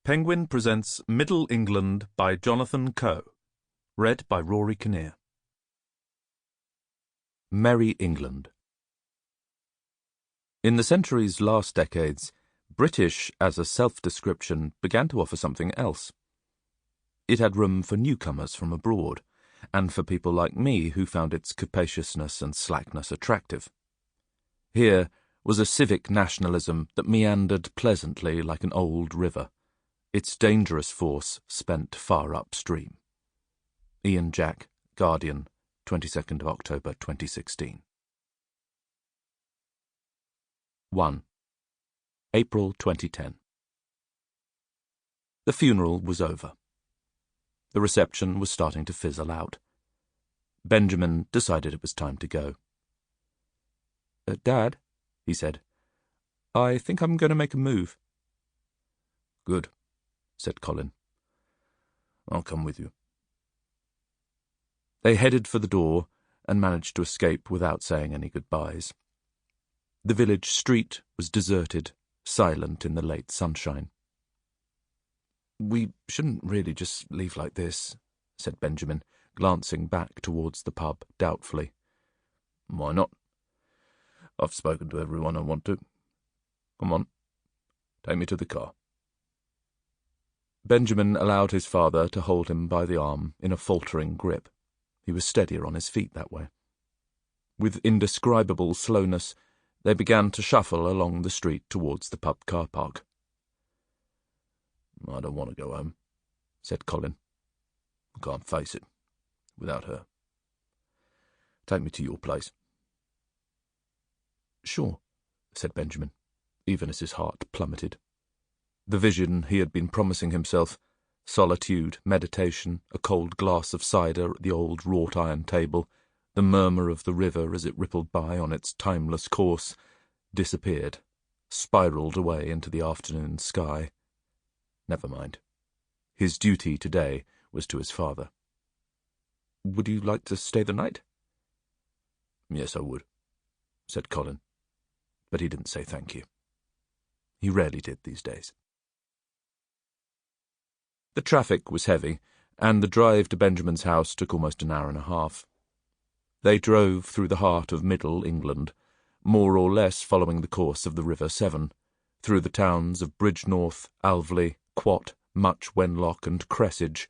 Penguin presents Middle England by Jonathan Coe. Read by Rory Kinnear. Merry England. In the century's last decades, British as a self-description began to offer something else. It had room for newcomers from abroad, and for people like me who found its capaciousness and slackness attractive. Here was a civic nationalism that meandered pleasantly like an old river, its dangerous force spent far upstream. Ian Jack, Guardian, 22nd of October 2016. 1. April 2010. The funeral was over. The reception was starting to fizzle out. Benjamin decided it was time to go. Dad, he said, I think I'm going to make a move. Good, said Colin. I'll come with you. They headed for the door and managed to escape without saying any goodbyes. The village street was deserted, silent in the late sunshine. We shouldn't really just leave like this, said Benjamin, glancing back towards the pub doubtfully. Why not? I've spoken to everyone I want to. Come on, take me to the car. Benjamin allowed his father to hold him by the arm in a faltering grip. He was steadier on his feet that way. With indescribable slowness, they began to shuffle along the street towards the pub car park. I don't want to go home, said Colin. I can't face it without her. Take me to your place. Sure, said Benjamin, even as his heart plummeted. The vision he had been promising himself, solitude, meditation, a cold glass of cider at the old wrought-iron table, the murmur of the river as it rippled by on its timeless course, disappeared, spiralled away into the afternoon sky. Never mind. His duty today was to his father. Would you like to stay the night? Yes, I would, said Colin, but he didn't say thank you. He rarely did these days. The traffic was heavy, and the drive to Benjamin's house took almost an hour and a half. They drove through the heart of Middle England, more or less following the course of the River Severn, through the towns of Bridgnorth, Alveley, Quat, Much Wenlock and Cressidge,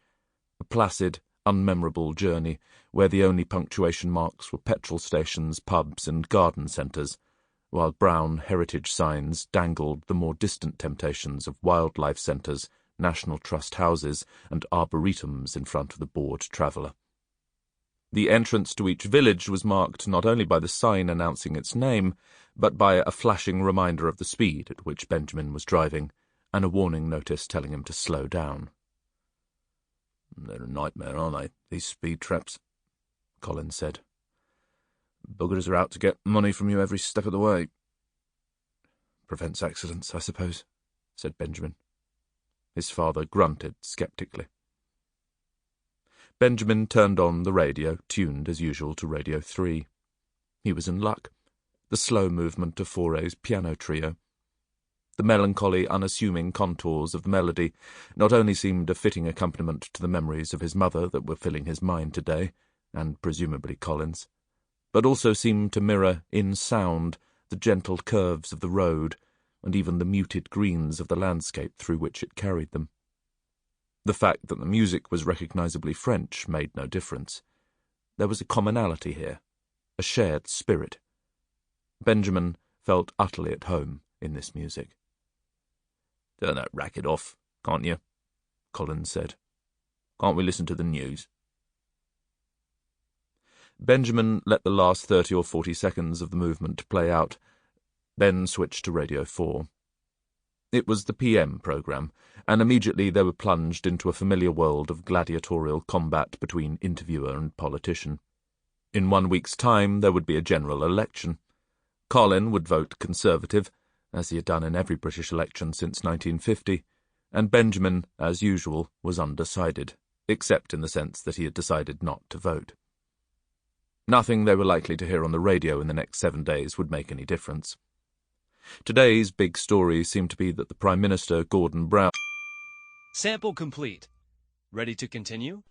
a placid, unmemorable journey where the only punctuation marks were petrol stations, pubs and garden centres, while brown heritage signs dangled the more distant temptations of wildlife centres, National Trust houses and arboretums in front of the bored traveller. The entrance to each village was marked not only by the sign announcing its name, but by a flashing reminder of the speed at which Benjamin was driving, and a warning notice telling him to slow down. They're a nightmare, aren't they, these speed traps? Colin said. Buggers are out to get money from you every step of the way. Prevents accidents, I suppose, said Benjamin. His father grunted sceptically. Benjamin turned on the radio, tuned as usual to Radio 3. He was in luck. The slow movement of Fauré's piano trio. The melancholy, unassuming contours of the melody not only seemed a fitting accompaniment to the memories of his mother that were filling his mind today, and presumably Colin's, but also seemed to mirror, in sound, the gentle curves of the road, and even the muted greens of the landscape through which it carried them. The fact that the music was recognisably French made no difference. There was a commonality here, a shared spirit. Benjamin felt utterly at home in this music. Turn that racket off, can't you? Colin said. Can't we listen to the news? Benjamin let the last 30 or 40 seconds of the movement play out, then switched to Radio 4. It was the PM programme, and immediately they were plunged into a familiar world of gladiatorial combat between interviewer and politician. In 1 week's time there would be a general election. Colin would vote Conservative, as he had done in every British election since 1950, and Benjamin, as usual, was undecided, except in the sense that he had decided not to vote. Nothing they were likely to hear on the radio in the next 7 days would make any difference. Today's big story seemed to be that the Prime Minister, Gordon Brown, Sample complete. Ready to continue?